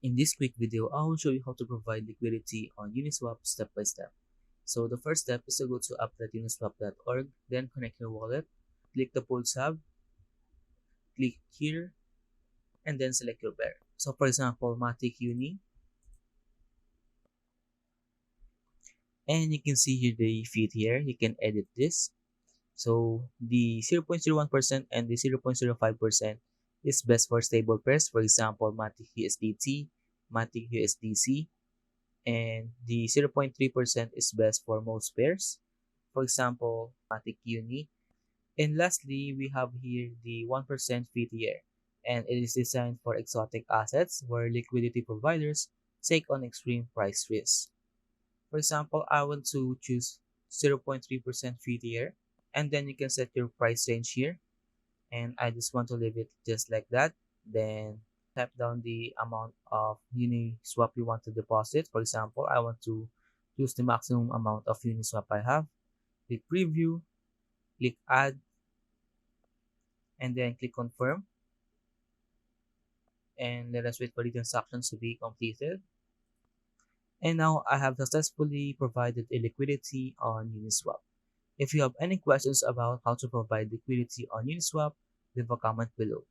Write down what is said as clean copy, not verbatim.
In this quick video, I will show you how to provide liquidity on Uniswap step by step. So the first step is to go to app.uniswap.org, then connect your wallet, click the pool tab, click here, and then select your pair. So for example, Matic Uni, and you can see here the feed here. You can edit this. So the 0.01% and the 0.05% is best for stable pairs. For example, Matic USDT, Matic USDC, and the 0.3% is best for most pairs. For example, Matic Uni. And lastly, we have here the 1% fee tier, and it is designed for exotic assets where liquidity providers take on extreme price risks. For example, I want to choose 0.3% fee tier, and then you can set your price range here, and I just want to leave it just like that. Then tap down the amount of Uniswap you want to deposit. For example, I want to use the maximum amount of Uniswap I have. Click preview, click add, and then click confirm. And let us wait for the transactions to be completed. And now I have successfully provided a liquidity on Uniswap. If you have any questions about how to provide liquidity on Uniswap, leave a comment below.